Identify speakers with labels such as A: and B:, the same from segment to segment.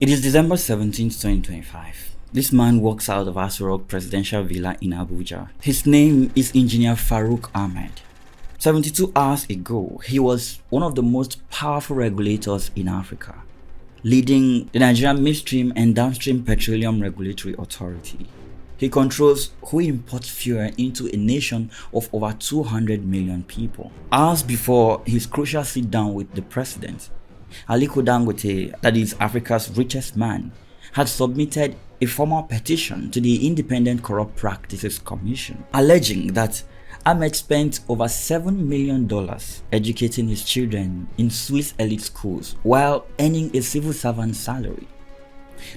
A: It is December 17th, 2025. This man walks out of Aso Rock Presidential Villa in Abuja. His name is Engineer Farouk Ahmed. 72 hours ago, he was one of the most powerful regulators in Africa, leading the Nigerian Midstream and Downstream Petroleum Regulatory Authority. He controls who imports fuel into a nation of over 200 million people. Hours before his crucial sit-down with the president, Aliko Dangote, that is Africa's richest man, had submitted a formal petition to the Independent Corrupt Practices Commission, alleging that Ahmed spent over $7 million educating his children in Swiss elite schools while earning a civil servant salary.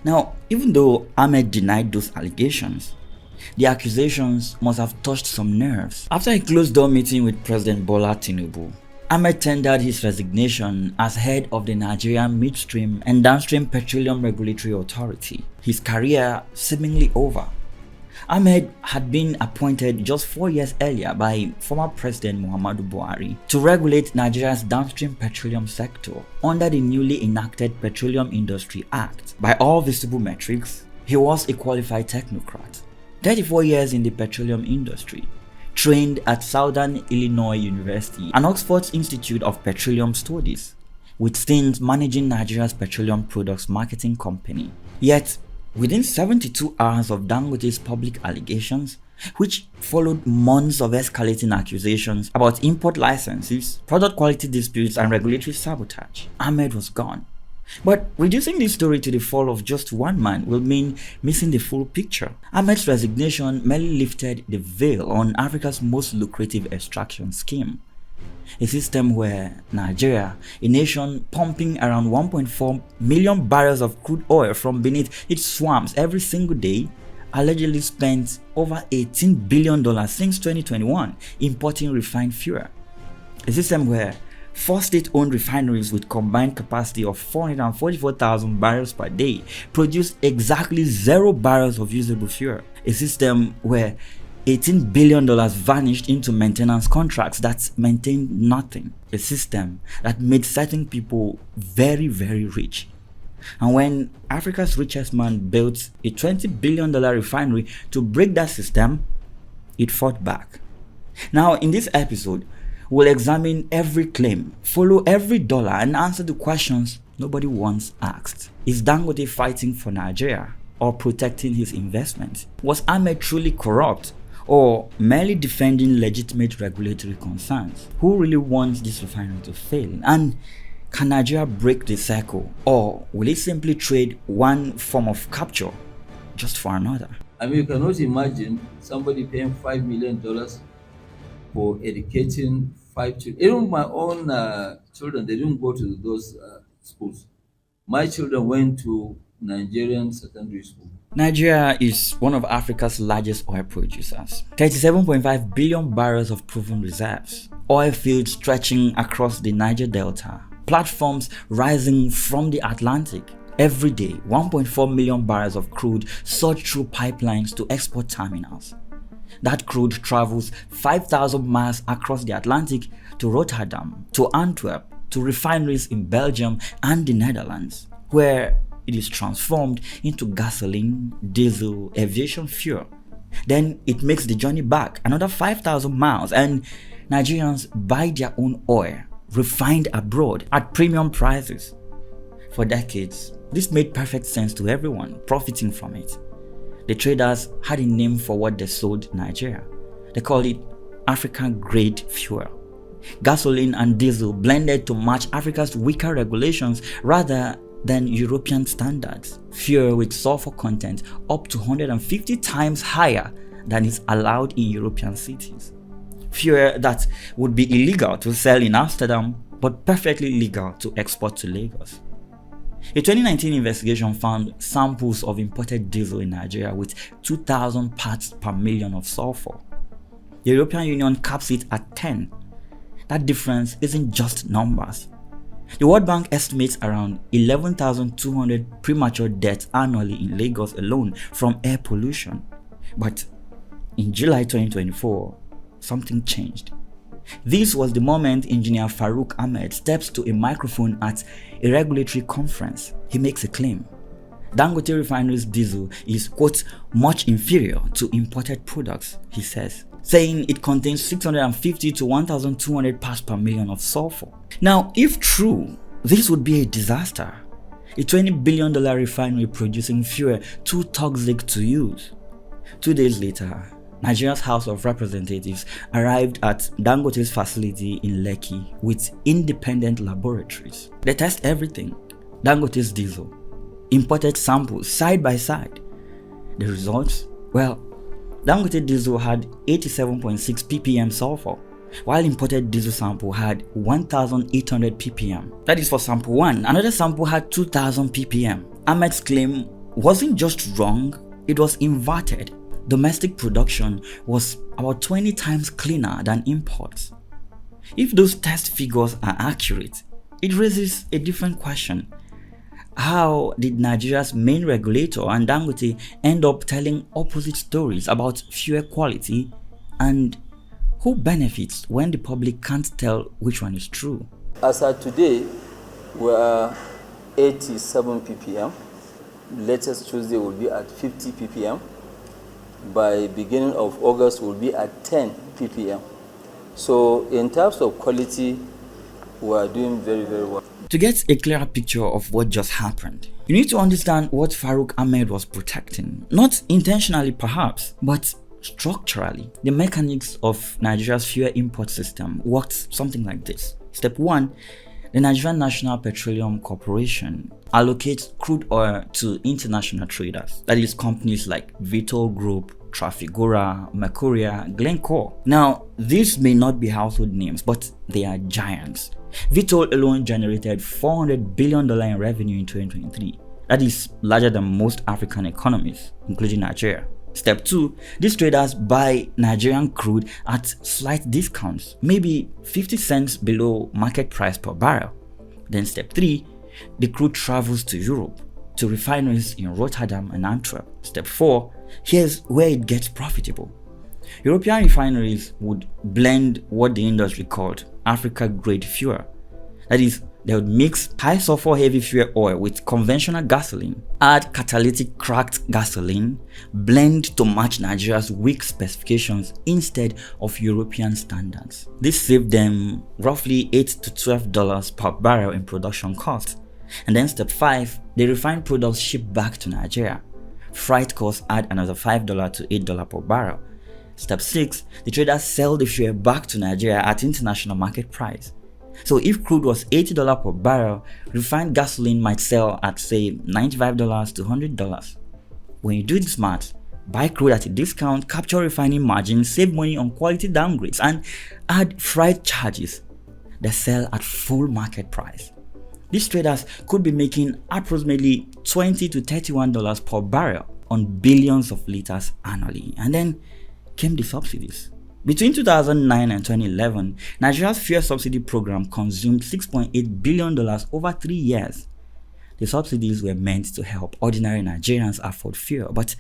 A: Now, even though Ahmed denied those allegations, the accusations must have touched some nerves. After a closed-door meeting with President Bola Tinubu, Ahmed tendered his resignation as head of the Nigerian Midstream and Downstream Petroleum Regulatory Authority, his career seemingly over. Ahmed had been appointed just 4 years earlier by former President Muhammadu Buhari to regulate Nigeria's downstream petroleum sector under the newly enacted Petroleum Industry Act. By all visible metrics, he was a qualified technocrat. 34 years in the petroleum industry, trained at Southern Illinois University and Oxford's Institute of Petroleum Studies, with stints managing Nigeria's petroleum products marketing company. Yet, within 72 hours of Dangote's public allegations, which followed months of escalating accusations about import licenses, product quality disputes, and regulatory sabotage, Ahmed was gone. But reducing this story to the fall of just one man will mean missing the full picture. Ahmed's resignation merely lifted the veil on Africa's most lucrative extraction scheme. A system where Nigeria, a nation pumping around 1.4 million barrels of crude oil from beneath its swamps every single day, allegedly spent over $18 billion since 2021 importing refined fuel. A system where 4 state-owned refineries with combined capacity of 444,000 barrels per day produce exactly 0 barrels of usable fuel. A system where $18 billion vanished into maintenance contracts that maintained nothing. A system that made certain people very, very rich. And when Africa's richest man built a $20 billion refinery to break that system, it fought back. Now, in this episode, we'll examine every claim, follow every dollar, and answer the questions nobody once asked. Is Dangote fighting for Nigeria or protecting his investment? Was Ahmed truly corrupt or merely defending legitimate regulatory concerns? Who really wants this refinery to fail? And can Nigeria break the cycle, or will it simply trade one form of capture just for another?
B: I mean, you cannot imagine somebody paying $5 million for educating 5 children. Even my own children, they didn't go to those schools. My children went to Nigerian secondary school.
A: Nigeria is one of Africa's largest oil producers. 37.5 billion barrels of proven reserves. Oil fields stretching across the Niger Delta. Platforms rising from the Atlantic. Every day, 1.4 million barrels of crude surge through pipelines to export terminals. That crude travels 5,000 miles across the Atlantic to Rotterdam, to Antwerp, to refineries in Belgium and the Netherlands, where it is transformed into gasoline, diesel, aviation fuel. Then it makes the journey back another 5,000 miles, and Nigerians buy their own oil, refined abroad at premium prices. For decades, this made perfect sense to everyone profiting from it. The traders had a name for what they sold Nigeria. They called it African grade fuel. Gasoline and diesel blended to match Africa's weaker regulations rather than European standards. Fuel with sulfur content up to 150 times higher than is allowed in European cities. Fuel that would be illegal to sell in Amsterdam but perfectly legal to export to Lagos. A 2019 investigation found samples of imported diesel in Nigeria with 2,000 parts per million of sulfur. The European Union caps it at 10. That difference isn't just numbers. The World Bank estimates around 11,200 premature deaths annually in Lagos alone from air pollution. But in July 2024, something changed. This was the moment Engineer Farouk Ahmed steps to a microphone at a regulatory conference. He makes a claim. Dangote refineries diesel is, quote, much inferior to imported products, he says, saying it contains 650 to 1,200 parts per million of sulfur. Now, if true, this would be a disaster. A $20 billion refinery producing fuel too toxic to use. 2 days later, Nigeria's House of Representatives arrived at Dangote's facility in Lekki with independent laboratories. They test everything. Dangote's diesel, imported samples side by side. The results? Well, Dangote diesel had 87.6 ppm sulfur, while imported diesel sample had 1,800 ppm. That is for sample 1. Another sample had 2,000 ppm. Ahmed's claim wasn't just wrong, it was inverted. Domestic production was about 20 times cleaner than imports. If those test figures are accurate, it raises a different question. How did Nigeria's main regulator and Dangote end up telling opposite stories about fuel quality, and who benefits when the public can't tell which one is true?
B: As of today, we are 87 ppm. Latest Tuesday will be at 50 ppm. By beginning of August, we'll be at 10 ppm. So in terms of quality, we are doing very, very well.
A: To get a clearer picture of what just happened, you need to understand what Farouk Ahmed was protecting. Not intentionally perhaps, but structurally. The mechanics of Nigeria's fuel import system worked something like this. Step 1, the Nigerian National Petroleum Corporation allocates crude oil to international traders. That is companies like Vitol Group, Trafigura, Mercuria, Glencore. Now, these may not be household names, but they are giants. Vitol alone generated $400 billion in revenue in 2023. That is larger than most African economies, including Nigeria. Step 2, these traders buy Nigerian crude at slight discounts, maybe 50 cents below market price per barrel. Then step 3, the crude travels to Europe, to refineries in Rotterdam and Antwerp. Step 4, here's where it gets profitable. European refineries would blend what the industry called Africa-grade fuel. That is, they would mix high sulfur heavy fuel oil with conventional gasoline, add catalytic cracked gasoline, blend to match Nigeria's weak specifications instead of European standards. This saved them roughly $8 to $12 per barrel in production costs. And then step 5, the refined products shipped back to Nigeria. Freight costs add another $5 to $8 per barrel. Step 6, the traders sell the fuel back to Nigeria at international market price. So if crude was $80 per barrel, refined gasoline might sell at say $95 to $100. When you do this math, buy crude at a discount, capture refining margins, save money on quality downgrades, and add freight charges, they sell at full market price. These traders could be making approximately $20 to $31 per barrel on billions of liters annually. And then came the subsidies. Between 2009 and 2011, Nigeria's fuel subsidy program consumed $6.8 billion over 3 years. The subsidies were meant to help ordinary Nigerians afford fuel, but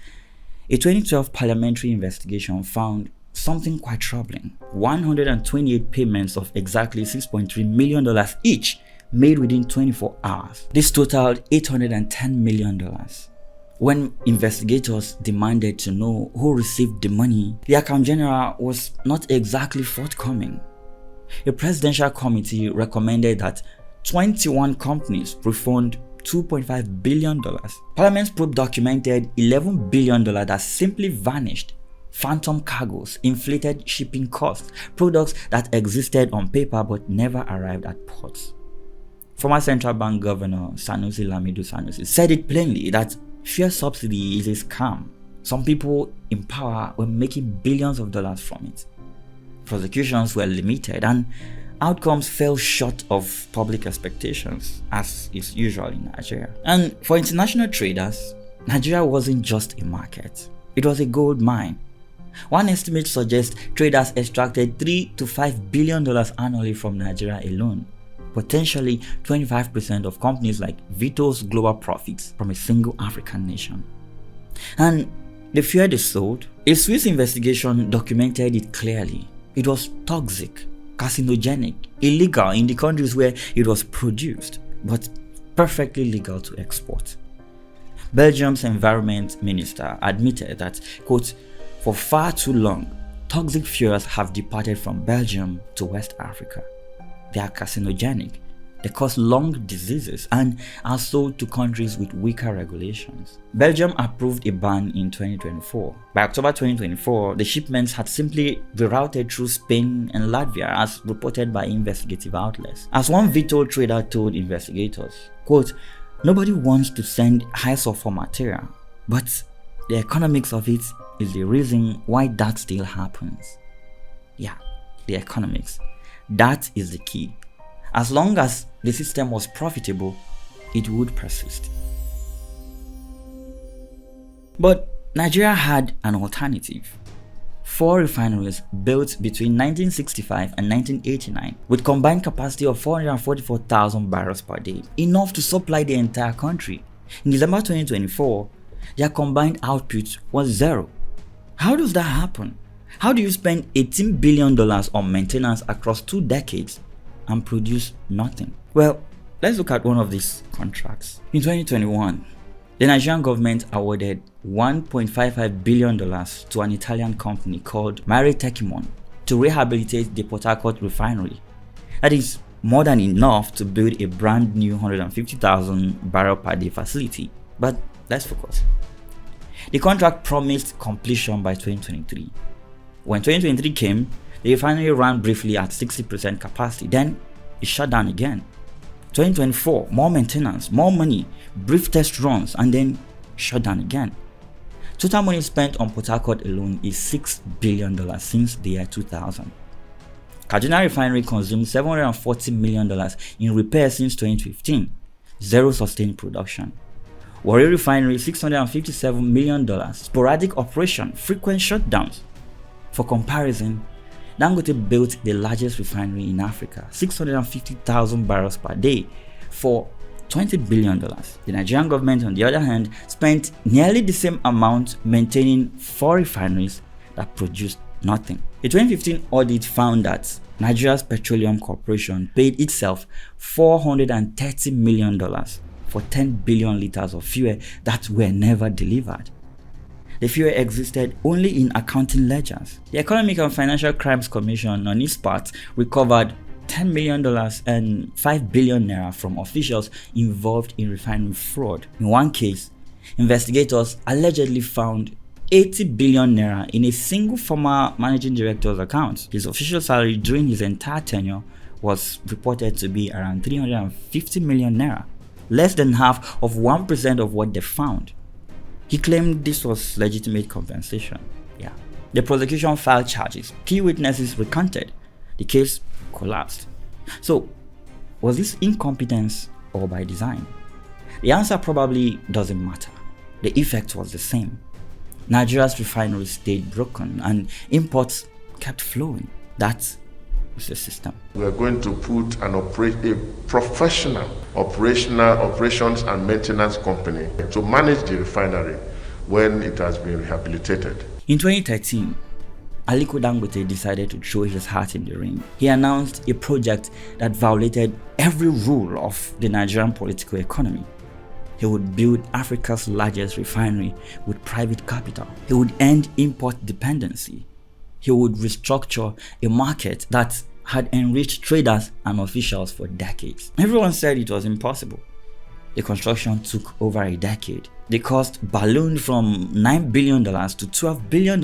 A: a 2012 parliamentary investigation found something quite troubling. 128 payments of exactly $6.3 million each made within 24 hours. This totaled $810 million. When investigators demanded to know who received the money, the Account General was not exactly forthcoming. A presidential committee recommended that 21 companies refund $2.5 billion. Parliament's probe documented $11 billion that simply vanished. Phantom cargoes, inflated shipping costs, products that existed on paper but never arrived at ports. Former Central Bank Governor Sanusi Lamido Sanusi said it plainly that fuel subsidy is a scam. Some people in power were making billions of dollars from it. Prosecutions were limited and outcomes fell short of public expectations, as is usual in Nigeria. And for international traders, Nigeria wasn't just a market, it was a gold mine. One estimate suggests traders extracted $3 to $5 billion annually from Nigeria alone. Potentially 25% of companies like Vitol's global profits from a single African nation. And the fuel they sold, a Swiss investigation documented it clearly. It was toxic, carcinogenic, illegal in the countries where it was produced, but perfectly legal to export. Belgium's environment minister admitted that, quote, for far too long, toxic fuels have departed from Belgium to West Africa. They are carcinogenic, they cause lung diseases, and are sold to countries with weaker regulations. Belgium approved a ban in 2024. By October 2024, the shipments had simply rerouted through Spain and Latvia, as reported by investigative outlets. As one Vito trader told investigators, quote, nobody wants to send high sulfur material, but the economics of it is the reason why that still happens. Yeah, the economics. That is the key. As long as the system was profitable, it would persist. But Nigeria had an alternative. 4 refineries built between 1965 and 1989 with combined capacity of 444,000 barrels per day, enough to supply the entire country. In December 2024, their combined output was 0. How does that happen? How do you spend $18 billion on maintenance across 2 decades and produce nothing? Well, let's look at one of these contracts. In 2021, the Nigerian government awarded $1.55 billion to an Italian company called Mare Techimon to rehabilitate the Port Harcourt refinery. That is more than enough to build a brand new 150,000 barrel per day facility. But let's focus. The contract promised completion by 2023. When 2023 came, the refinery ran briefly at 60% capacity, then it shut down again. 2024, more maintenance, more money, brief test runs, and then shut down again. Total money spent on Port Harcourt alone is $6 billion since the year 2000. Kaduna Refinery consumed $740 million in repairs since 2015, 0 sustained production. Warri Refinery $657 million, sporadic operation, frequent shutdowns. For comparison, Dangote built the largest refinery in Africa, 650,000 barrels per day, for $20 billion. The Nigerian government, on the other hand, spent nearly the same amount maintaining 4 refineries that produced nothing. A 2015 audit found that Nigeria's Petroleum Corporation paid itself $430 million for 10 billion liters of fuel that were never delivered. The fuel existed only in accounting ledgers. The Economic and Financial Crimes Commission, on its part, recovered $10 million and 5 billion naira from officials involved in refinery fraud. In one case, investigators allegedly found 80 billion naira in a single former managing director's account. His official salary during his entire tenure was reported to be around 350 million naira, less than half of 1% of what they found. He claimed this was legitimate compensation. Yeah. The prosecution filed charges. Key witnesses recanted. The case collapsed. So, was this incompetence or by design? The answer probably doesn't matter. The effect was the same. Nigeria's refineries stayed broken and imports kept flowing. That was the system.
C: We are going to put a professional operations and maintenance company to manage the refinery when it has been rehabilitated.
A: In 2013, Aliko Dangote decided to throw his hat in the ring. He announced a project that violated every rule of the Nigerian political economy. He would build Africa's largest refinery with private capital. He would end import dependency. He would restructure a market that had enriched traders and officials for decades. Everyone said it was impossible. The construction took over a decade. The cost ballooned from $9 billion to $12 billion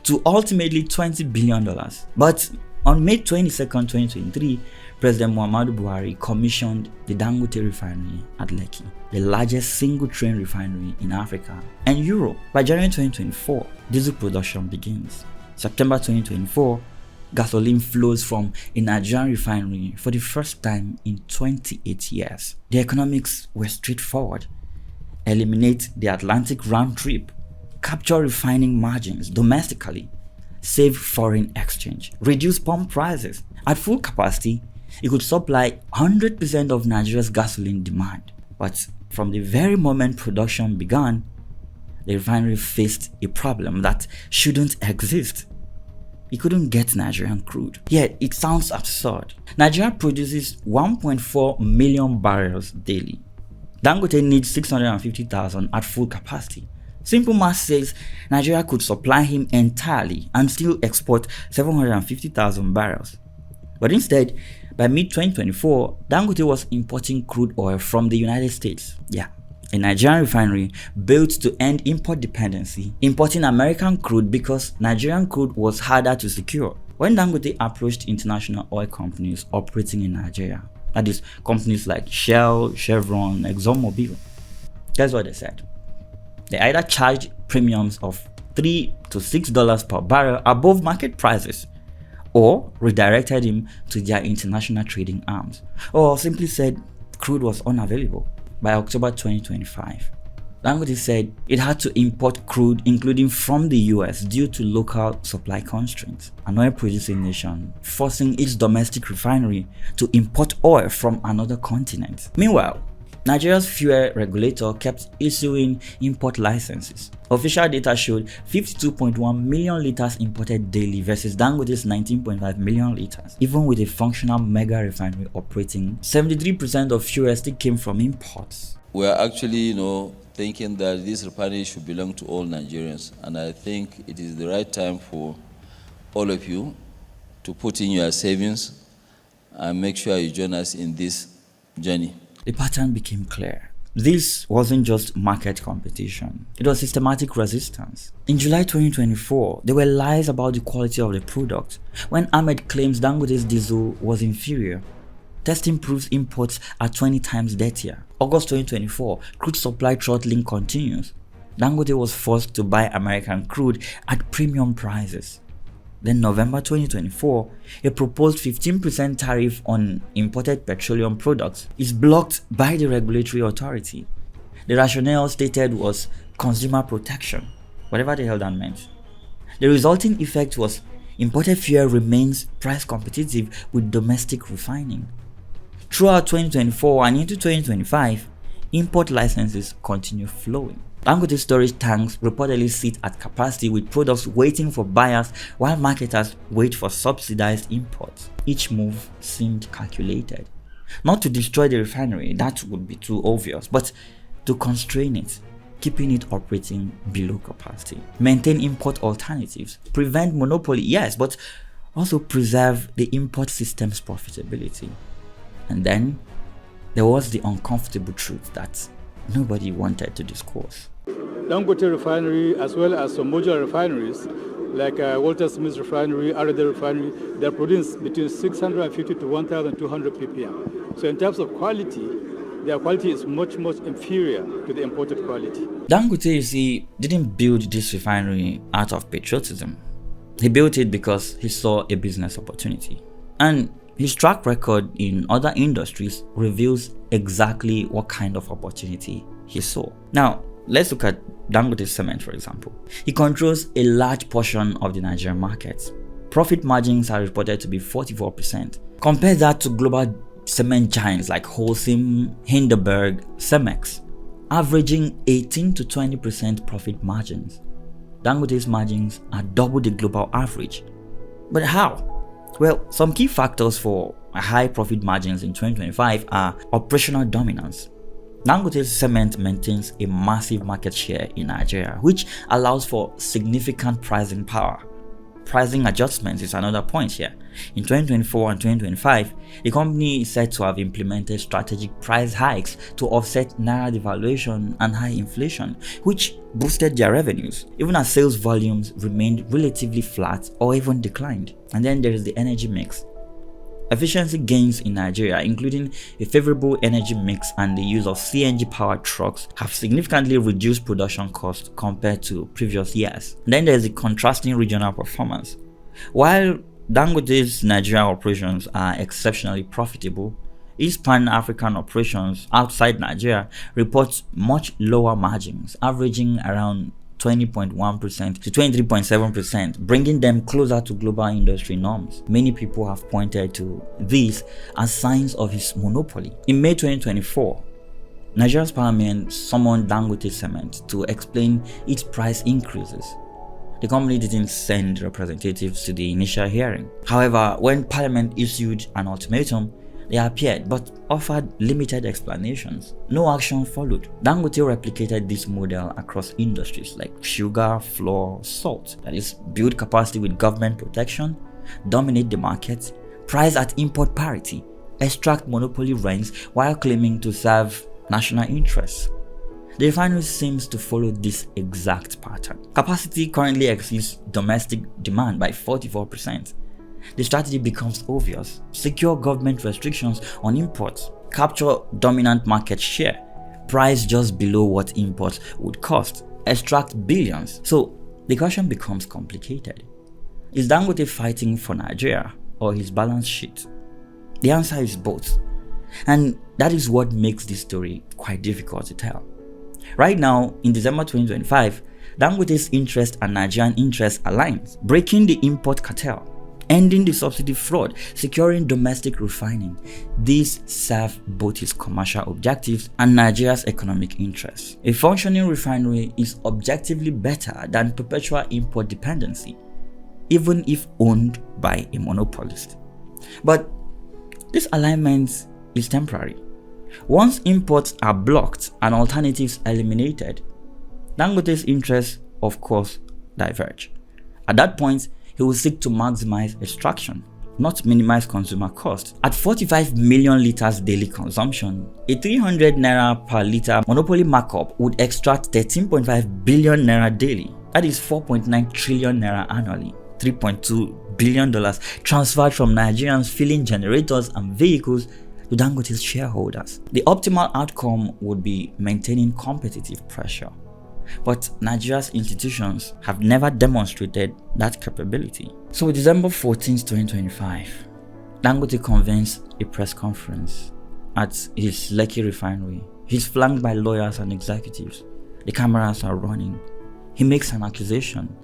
A: to ultimately $20 billion. But on May 22, 2023, President Muhammadu Buhari commissioned the Dangote refinery at Lekki, the largest single-train refinery in Africa and Europe. By January 2024, diesel production begins. September 2024, gasoline flows from a Nigerian refinery for the first time in 28 years. The economics were straightforward. Eliminate the Atlantic round trip, capture refining margins domestically, save foreign exchange, reduce pump prices. At full capacity, it could supply 100% of Nigeria's gasoline demand. But from the very moment production began, the refinery faced a problem that shouldn't exist. It couldn't get Nigerian crude. Yet, it sounds absurd. Nigeria produces 1.4 million barrels daily. Dangote needs 650,000 at full capacity. Simple math says Nigeria could supply him entirely and still export 750,000 barrels. But instead, by mid-2024, Dangote was importing crude oil from the United States. Yeah, a Nigerian refinery built to end import dependency, importing American crude because Nigerian crude was harder to secure. When Dangote approached international oil companies operating in Nigeria, that is, companies like Shell, Chevron, ExxonMobil, guess what they said? They either charged premiums of $3 to $6 per barrel above market prices, or redirected him to their international trading arms, or simply said crude was unavailable. By October 2025, Dangote said it had to import crude including from the US due to local supply constraints, an oil-producing nation forcing its domestic refinery to import oil from another continent. Meanwhile, Nigeria's fuel regulator kept issuing import licenses. Official data showed 52.1 million liters imported daily versus Dangote's 19.5 million liters. Even with a functional mega refinery operating, 73% of fuel still came from imports.
B: We are actually, thinking that this refinery should belong to all Nigerians, and I think it is the right time for all of you to put in your savings and make sure you join us in this journey.
A: The pattern became clear. This wasn't just market competition, it was systematic resistance. In July 2024, there were lies about the quality of the product when Ahmed claims Dangote's diesel was inferior. Testing proves imports are 20 times dirtier. August 2024, crude supply throttling continues. Dangote was forced to buy American crude at premium prices. Then November 2024, a proposed 15% tariff on imported petroleum products is blocked by the regulatory authority. The rationale stated was consumer protection, whatever the hell that meant. The resulting effect was imported fuel remains price competitive with domestic refining. Throughout 2024 and into 2025, import licenses continue flowing. Dangote storage tanks reportedly sit at capacity with products waiting for buyers while marketers wait for subsidized imports. Each move seemed calculated. Not to destroy the refinery, that would be too obvious, but to constrain it, keeping it operating below capacity. Maintain import alternatives, prevent monopoly, yes, but also preserve the import system's profitability. And then there was the uncomfortable truth that nobody wanted to discuss.
D: Dangote refinery, as well as some modular refineries, like Walter Smith's refinery, Arade refinery, they're producing between 650 to 1,200 ppm. So in terms of quality, their quality is much, much inferior to the imported quality.
A: Dangote, you see, didn't build this refinery out of patriotism. He built it because he saw a business opportunity. And his track record in other industries reveals exactly what kind of opportunity he saw. Now, let's look at Dangote Cement, for example. He controls a large portion of the Nigerian market. Profit margins are reported to be 44%. Compare that to global cement giants like Holcim, Hindenburg, Cemex, averaging 18 to 20% profit margins. Dangote's margins are double the global average. But how? Well, some key factors for high profit margins in 2025 are operational dominance. Dangote Cement maintains a massive market share in Nigeria, which allows for significant pricing power. Pricing adjustments is another point here. In 2024 and 2025, the company is said to have implemented strategic price hikes to offset naira devaluation and high inflation, which boosted their revenues, even as sales volumes remained relatively flat or even declined. And then there is the energy mix. Efficiency gains in Nigeria, including a favorable energy mix and the use of CNG-powered trucks, have significantly reduced production costs compared to previous years. Then there is the contrasting regional performance. While Dangote's Nigerian operations are exceptionally profitable, East Pan-African operations outside Nigeria report much lower margins, averaging around 20.1% to 23.7%, bringing them closer to global industry norms. Many people have pointed to this as signs of his monopoly. In May 2024, Nigeria's parliament summoned Dangote Cement to explain its price increases. The company didn't send representatives to the initial hearing. However, when parliament issued an ultimatum, They appeared but offered limited explanations. No action followed. Dangote replicated this model across industries like sugar, flour, salt. That is, build capacity with government protection, dominate the market, price at import parity, extract monopoly rents while claiming to serve national interests. The refinery seems to follow this exact pattern. Capacity currently exceeds domestic demand by 44%. The strategy becomes obvious. Secure government restrictions on imports, capture dominant market share, price just below what imports would cost, extract billions. So the question becomes complicated. Is Dangote fighting for Nigeria or his balance sheet? The answer is both. And that is what makes this story quite difficult to tell. Right now, in December 2025, Dangote's interest and Nigerian interests align, breaking the import cartel, ending the subsidy fraud, securing domestic refining. These serve both his commercial objectives and Nigeria's economic interests. A functioning refinery is objectively better than perpetual import dependency, even if owned by a monopolist. But this alignment is temporary. Once imports are blocked and alternatives eliminated, Dangote's interests, of course, diverge. At that point, he will seek to maximize extraction, not minimize consumer costs. At 45 million liters daily consumption, a 300 naira per liter monopoly markup would extract 13.5 billion naira daily. That is 4.9 trillion naira annually. $3.2 billion transferred from Nigerians filling generators and vehicles to Dangote's shareholders. The optimal outcome would be maintaining competitive pressure. But Nigeria's institutions have never demonstrated that capability. So December 14, 2025, Dangote convenes a press conference at his Lekki refinery. He's flanked by lawyers and executives. The cameras are running. He makes an accusation.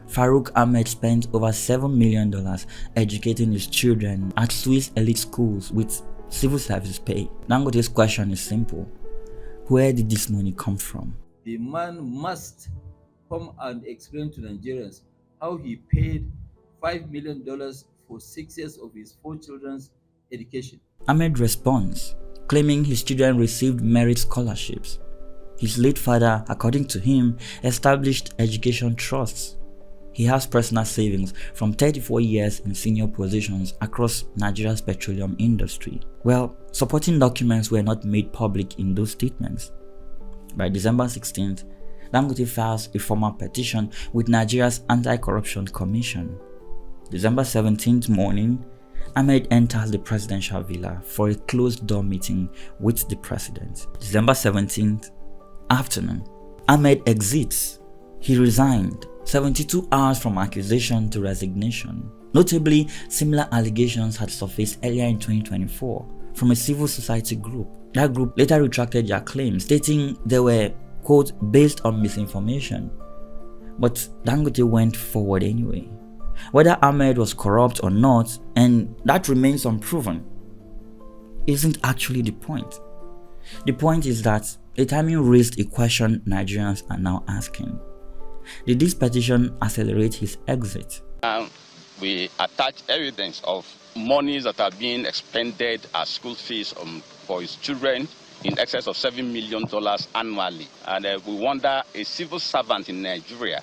A: Farouk Ahmed spent over $7 million educating his children at Swiss elite schools with civil service pay. Dangote's question is simple. Where did this money come from?
B: The man must come and explain to Nigerians how he paid $5 million for 6 years of his 4 children's education.
A: Ahmed responds, claiming his children received merit scholarships. His late father, according to him, established education trusts. He has personal savings from 34 years in senior positions across Nigeria's petroleum industry. Well, supporting documents were not made public in those statements. By December 16th, Dangote files a formal petition with Nigeria's Anti-Corruption Commission. December 17th morning, Ahmed enters the presidential villa for a closed-door meeting with the president. December 17th afternoon, Ahmed exits. He resigned 72 hours from accusation to resignation. Notably, similar allegations had surfaced earlier in 2024 from a civil society group. That group later retracted their claims, stating they were, quote, based on misinformation. But Dangote went forward anyway. Whether Ahmed was corrupt or not, and that remains unproven, isn't actually the point. The point is that the timing raised a question Nigerians are now asking. Did this petition accelerate his exit?
E: We attach evidence of monies that are being expended as school fees for his children in excess of $7 million annually. And we wonder, a civil servant in Nigeria,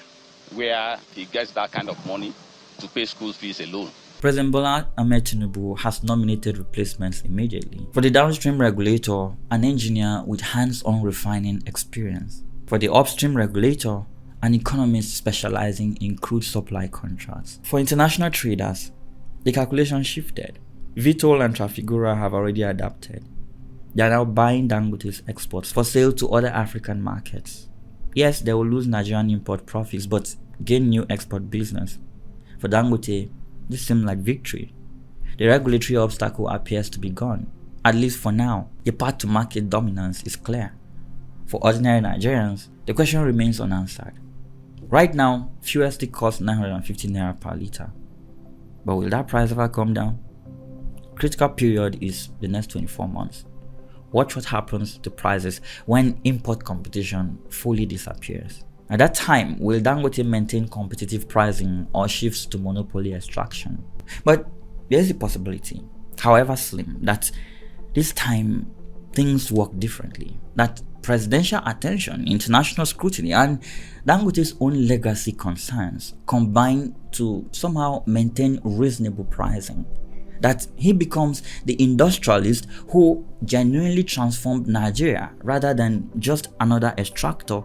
E: where he gets that kind of money to pay school fees alone.
A: President Bola Ahmed Tinubu has nominated replacements immediately. For the downstream regulator, an engineer with hands-on refining experience. For the upstream regulator, an economist specializing in crude supply contracts. For international traders, the calculation shifted. Vitol and Trafigura have already adapted. They are now buying Dangote's exports for sale to other African markets. Yes, they will lose Nigerian import profits, but gain new export business. For Dangote, this seemed like victory. The regulatory obstacle appears to be gone. At least for now, the path to market dominance is clear. For ordinary Nigerians, the question remains unanswered. Right now, fuel still costs 950 naira per liter. But will that price ever come down? Critical period is the next 24 months. Watch what happens to prices when import competition fully disappears. At that time, will Dangote maintain competitive pricing or shifts to monopoly extraction? But there's a possibility. however slim, that this time things work differently, that presidential attention, international scrutiny, and Dangote's own legacy concerns combine to somehow maintain reasonable pricing, that he becomes the industrialist who genuinely transformed Nigeria rather than just another extractor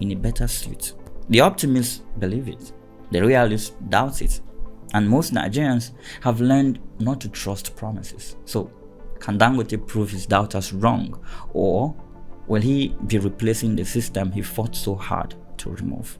A: in a better suit. The optimists believe it, the realists doubt it, and most Nigerians have learned not to trust promises. So, can Dangote prove his doubters wrong, or will he be replacing the system he fought so hard to remove?